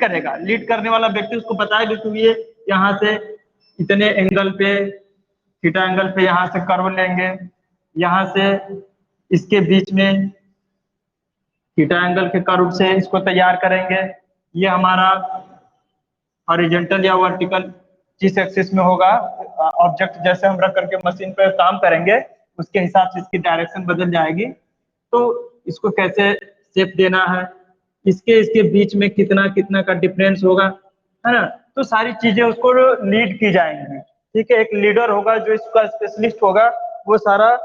करेगा, लीड करने वाला व्यक्ति उसको बताएगा कि ये यहाँ से इतने एंगल पे, थीटा एंगल पे यहाँ से कर्व लेंगे, यहाँ से इसके बीच में थीटा एंगल के कर्व से इसको तैयार करेंगे, ये हमारा हॉरिजॉन्टल या वर्टिकल जिस एक्सिस में होगा ऑब्जेक्ट जैसे हम रख करके मशीन पर काम करेंगे उसके हिसाब से इसकी डायरेक्शन बदल जाएगी। तो इसको कैसे शेप देना है, इसके बीच में कितना कितना का डिफरेंस होगा, है ना। तो सारी चीजें उसको लीड की जाएंगी, ठीक है। एक लीडर होगा जो इसका स्पेशलिस्ट होगा, वो सारा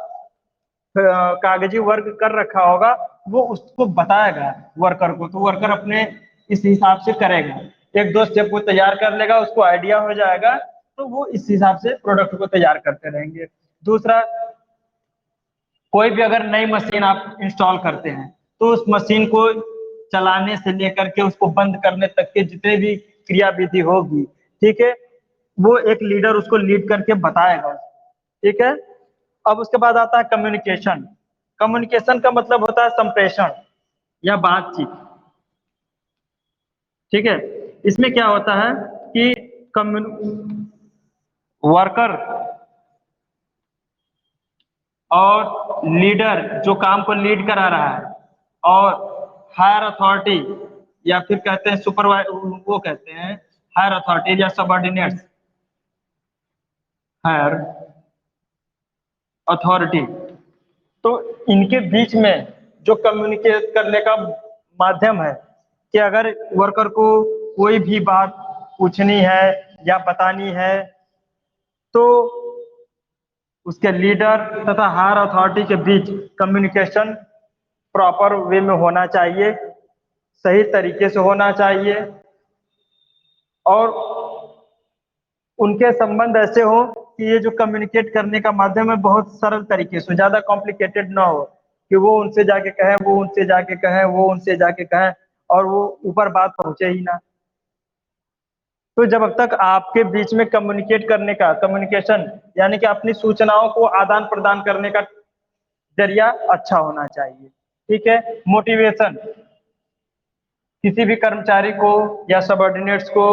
कागजी वर्क कर रखा होगा, वो उसको बताएगा वर्कर को, तो वर्कर अपने इस हिसाब से करेगा, एक दो स्टेप वो तैयार कर लेगा, उसको आइडिया हो जाएगा, तो वो इस हिसाब से प्रोडक्ट को तैयार करते रहेंगे। दूसरा, कोई भी अगर नई मशीन आप इंस्टॉल करते हैं तो उस मशीन को चलाने से लेकर के उसको बंद करने तक के जितने भी क्रियाविधि होगी, ठीक है, वो एक लीडर उसको लीड करके बताएगा, ठीक है। अब उसके बाद आता है कम्युनिकेशन। कम्युनिकेशन का मतलब होता है संप्रेषण या बातचीत, ठीक है। इसमें क्या होता है कि वर्कर और लीडर जो काम को लीड करा रहा है और हायर अथॉरिटी या फिर कहते हैं सुपरवाइजर, वो कहते हैं हायर अथॉरिटी या सबऑर्डिनेट्स, हायर अथॉरिटी, तो इनके बीच में जो कम्युनिकेट करने का माध्यम है कि अगर वर्कर को कोई भी बात पूछनी है या बतानी है तो उसके लीडर तथा हायर अथॉरिटी के बीच कम्युनिकेशन प्रॉपर वे में होना चाहिए, सही तरीके से होना चाहिए और उनके संबंध ऐसे हो कि ये जो कम्युनिकेट करने का माध्यम है बहुत सरल तरीके से, ज्यादा कॉम्प्लिकेटेड ना हो कि वो उनसे जाके कहे, वो उनसे जाके कहे, वो उनसे जाके कहे और वो ऊपर बात पहुंचे ही ना। तो जब तक आपके बीच में कम्युनिकेट करने का, कम्युनिकेशन यानी कि अपनी सूचनाओं को आदान प्रदान करने का जरिया अच्छा होना चाहिए, ठीक है। मोटिवेशन, किसी भी कर्मचारी को या सबऑर्डिनेट्स को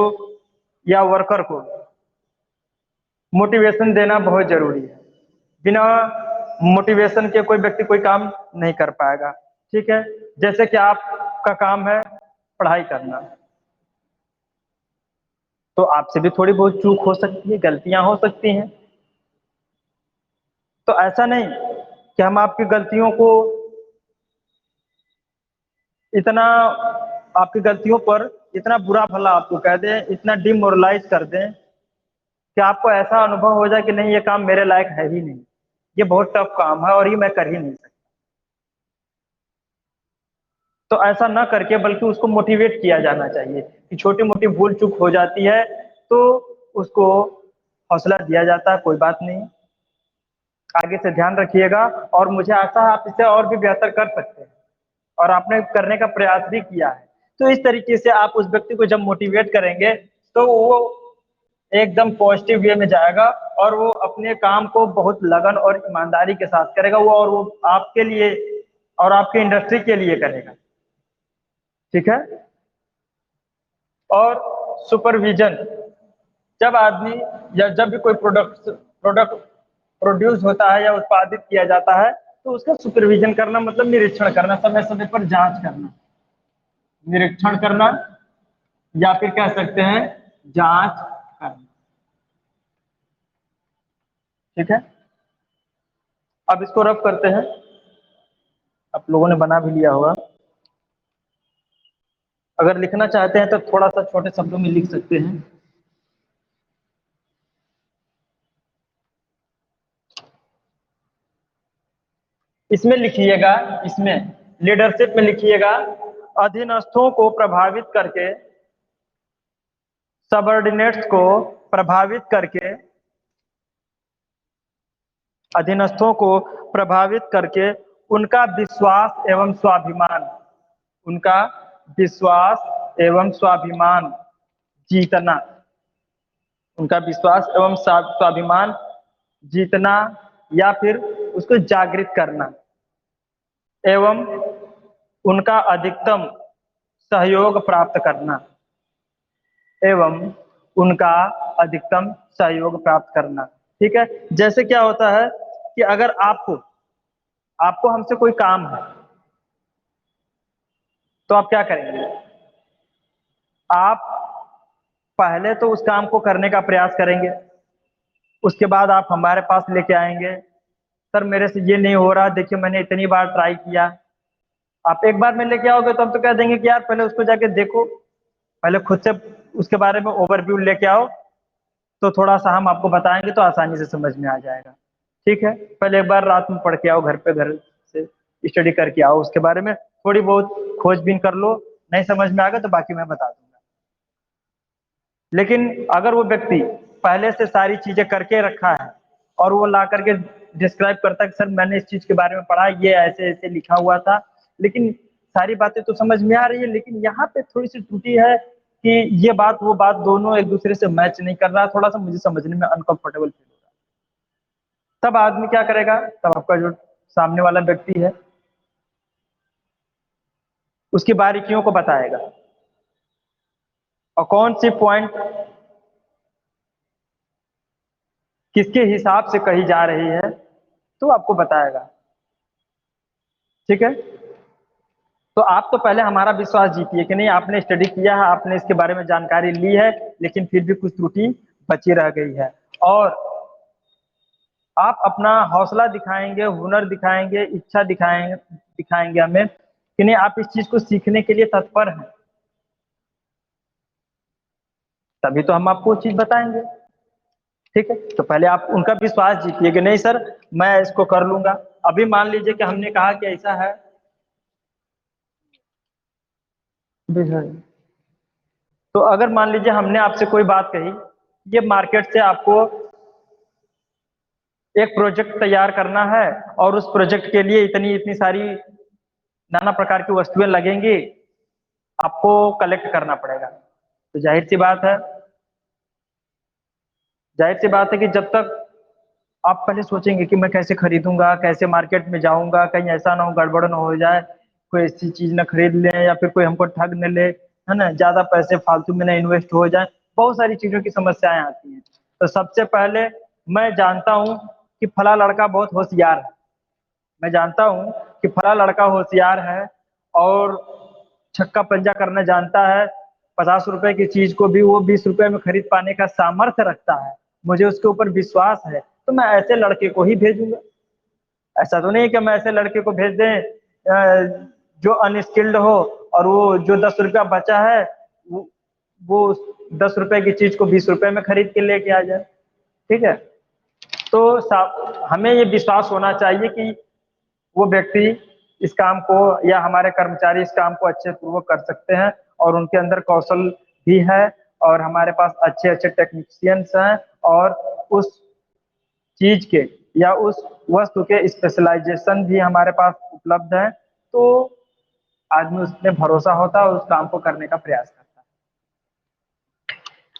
या वर्कर को मोटिवेशन देना बहुत जरूरी है। बिना मोटिवेशन के कोई व्यक्ति कोई काम नहीं कर पाएगा, ठीक है। जैसे कि आपका काम है पढ़ाई करना, तो आपसे भी थोड़ी बहुत चूक हो सकती है, गलतियां हो सकती हैं, तो ऐसा नहीं कि हम आपकी गलतियों को इतना, आपकी गलतियों पर इतना बुरा भला आपको कह दें, इतना डिमोरलाइज कर दें कि आपको ऐसा अनुभव हो जाए कि नहीं ये काम मेरे लायक है ही नहीं, ये बहुत टफ काम है और ये मैं कर ही नहीं सकता। तो ऐसा ना करके बल्कि उसको मोटिवेट किया जाना चाहिए कि छोटी मोटी भूल चूक हो जाती है तो उसको हौसला दिया जाता है, कोई बात नहीं, आगे से ध्यान रखिएगा और मुझे आशा है आप इसे और भी बेहतर कर सकते हैं और आपने करने का प्रयास भी किया है। तो इस तरीके से आप उस व्यक्ति को जब मोटिवेट करेंगे तो वो एकदम पॉजिटिव वे में जाएगा और वो अपने काम को बहुत लगन और ईमानदारी के साथ करेगा, वो और वो आपके लिए और आपके इंडस्ट्री के लिए करेगा, ठीक है। और सुपरविजन, जब आदमी या जब भी कोई प्रोडक्ट प्रोड्यूस होता है या उत्पादित किया जाता है तो उसका सुपरविजन करना मतलब निरीक्षण करना, समय समय पर जांच करना, निरीक्षण करना या फिर कह सकते हैं जांच करना, ठीक है। अब इसको रफ करते हैं, आप लोगों ने बना भी लिया होगा, अगर लिखना चाहते हैं तो थोड़ा सा छोटे शब्दों में लिख सकते हैं। इसमें लिखिएगा, इसमें लीडरशिप में लिखिएगा, अधीनस्थों को प्रभावित करके, सबऑर्डिनेट्स को प्रभावित करके, अधीनस्थों को प्रभावित करके उनका विश्वास एवं स्वाभिमान, उनका विश्वास एवं स्वाभिमान जीतना, उनका विश्वास एवं स्वाभिमान जीतना या फिर उसको जागृत करना एवं उनका अधिकतम सहयोग प्राप्त करना, एवं उनका अधिकतम सहयोग प्राप्त करना। ठीक है, जैसे क्या होता है कि अगर आपको आपको हमसे कोई काम है तो आप क्या करेंगे? आप पहले तो उस काम को करने का प्रयास करेंगे, उसके बाद आप हमारे पास लेके आएंगे, सर मेरे से ये नहीं हो रहा, देखिए मैंने इतनी बार ट्राई किया। आप एक बार में लेके आओगे तो हम तो कह देंगे कि यार पहले उसको जाके देखो, पहले खुद से उसके बारे में ओवरव्यू लेके आओ, तो थोड़ा सा हम आपको बताएंगे तो आसानी से समझ में आ जाएगा। ठीक है, पहले एक बार रात में पढ़ के आओ, घर से स्टडी करके आओ, उसके बारे में थोड़ी बहुत खोजबीन कर लो, नहीं समझ में आ गया तो बाकी मैं बता दूंगा। लेकिन अगर वो व्यक्ति पहले से सारी चीजें करके रखा है और वो ला करके डिस्क्राइब करता है कि सर मैंने इस चीज के बारे में पढ़ा, ये ऐसे ऐसे लिखा हुआ था, लेकिन सारी बातें तो समझ में आ रही है, लेकिन यहाँ पे थोड़ी सी त्रुटि है कि ये बात वो बात दोनों एक दूसरे से मैच नहीं कर रहा, थोड़ा सा मुझे समझने में अनकंफर्टेबल फील हो रहा है। तब आदमी क्या करेगा? तब आपका जो सामने वाला व्यक्ति है उसकी बारीकियों को बताएगा, और कौन सी पॉइंट किसके हिसाब से कही जा रही है तो आपको बताएगा। ठीक है, तो आप तो पहले हमारा विश्वास जीतिए कि नहीं, आपने स्टडी किया है, आपने इसके बारे में जानकारी ली है, लेकिन फिर भी कुछ त्रुटि बची रह गई है, और आप अपना हौसला दिखाएंगे, हुनर दिखाएंगे, इच्छा दिखाएंगे दिखाएंगे हमें कि नहीं आप इस चीज को सीखने के लिए तत्पर हैं, तभी तो हम आपको वो चीज बताएंगे। ठीक है, तो पहले आप उनका विश्वास जीतिए कि नहीं सर मैं इसको कर लूंगा। अभी मान लीजिए कि हमने कहा कि ऐसा है, तो अगर मान लीजिए हमने आपसे कोई बात कही, ये मार्केट से आपको एक प्रोजेक्ट तैयार करना है और उस प्रोजेक्ट के लिए इतनी इतनी सारी नाना प्रकार की वस्तुएं लगेंगी, आपको कलेक्ट करना पड़ेगा। तो जाहिर सी बात है कि जब तक आप पहले सोचेंगे कि मैं कैसे खरीदूंगा, कैसे मार्केट में जाऊंगा, कहीं ऐसा ना हो गड़बड़ ना हो जाए, कोई ऐसी चीज ना खरीद ले या फिर कोई हमको ठग न ले, है ना, ज्यादा पैसे फालतू में ना इन्वेस्ट हो जाए, बहुत सारी चीजों की समस्याएं आती हैं। तो सबसे पहले मैं जानता हूँ कि फला लड़का बहुत होशियार है, मैं जानता हूँ कि फला लड़का होशियार है और छक्का पंजा करना जानता है, 50 रुपए की चीज को भी वो 20 रुपए में खरीद पाने का सामर्थ्य रखता है, मुझे उसके ऊपर विश्वास है, तो मैं ऐसे लड़के को ही भेजूंगा। ऐसा तो नहीं कि हम ऐसे लड़के को भेज दें जो अनस्किल्ड हो और वो जो 10 रुपया बचा है वो, वो 10 रुपए की चीज को 20 रुपए में खरीद के लेके आ जाए। ठीक है, तो हमें ये विश्वास होना चाहिए कि वो व्यक्ति इस काम को या हमारे कर्मचारी इस काम को अच्छे पूर्वक कर सकते हैं, और उनके अंदर कौशल भी है, और हमारे पास अच्छे अच्छे टेक्नीशियंस हैं, और उस चीज के या उस वस्तु के स्पेशलाइजेशन भी हमारे पास उपलब्ध है, तो आदमी उसमें भरोसा होता है और उस काम को करने का प्रयास करता है।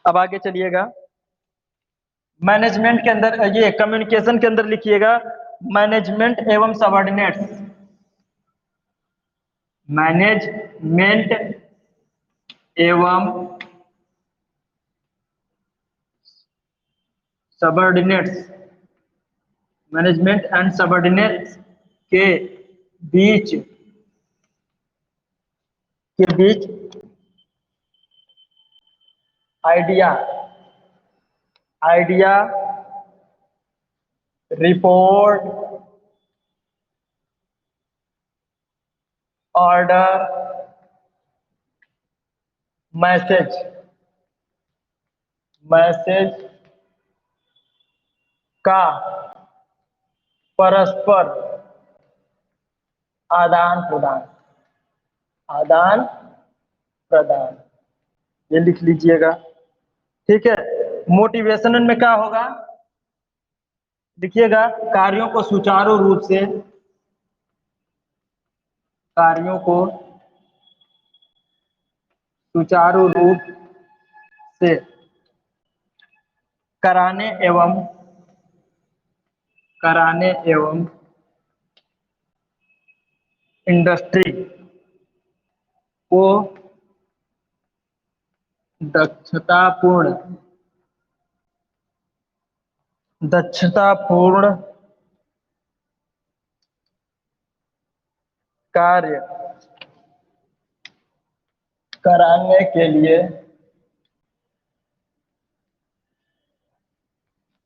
अब आगे चलिएगा, मैनेजमेंट के अंदर ये कम्युनिकेशन के अंदर लिखिएगा, मैनेजमेंट एवं सबऑर्डिनेट्स। मैनेजमेंट एवं सबऑर्डिनेट्स, मैनेजमेंट एंड सबऑर्डिनेट्स के बीच के बीच idea idea report order message message का परस्पर आदान प्रदान आदान प्रदान, ये लिख लीजिएगा। ठीक है, मोटिवेशन में क्या होगा, लिखिएगा, कार्यों को सुचारू रूप से कार्यों को सुचारू रूप से कराने एवं इंडस्ट्री को दक्षतापूर्ण दक्षतापूर्ण कार्य कराने के लिए,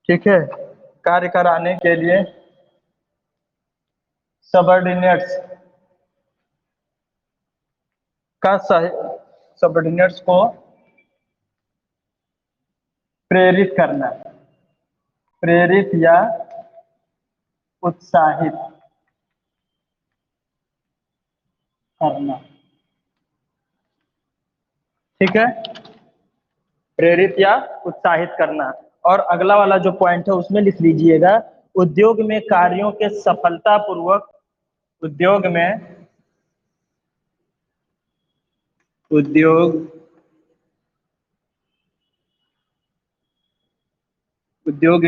ठीक है, कार्य कराने के लिए सबऑर्डिनेट्स सबऑर्डिनेट्स को प्रेरित करना, प्रेरित या उत्साहित करना, ठीक है, प्रेरित या उत्साहित करना। और अगला वाला जो पॉइंट है उसमें लिख लीजिएगा, उद्योग में कार्यों के सफलतापूर्वक, उद्योग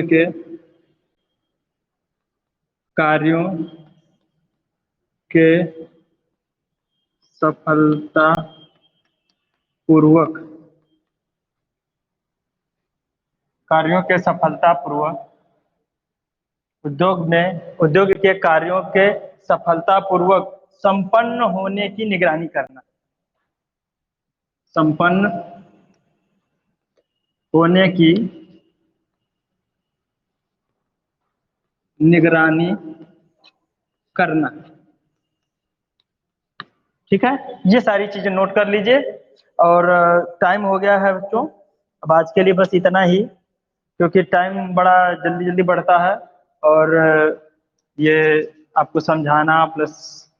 के कार्यों के सफलतापूर्वक, कार्यों के सफलतापूर्वक, उद्योग के कार्यों के सफलतापूर्वक संपन्न होने की निगरानी करना, संपन्न होने की निगरानी करना, ठीक है। ये सारी चीजें नोट कर लीजिए। और टाइम हो गया है बच्चों, अब आज के लिए बस इतना ही, क्योंकि टाइम बड़ा जल्दी जल्दी बढ़ता है और ये आपको समझाना प्लस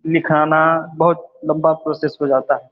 लिखाना बहुत लंबा प्रोसेस हो जाता है।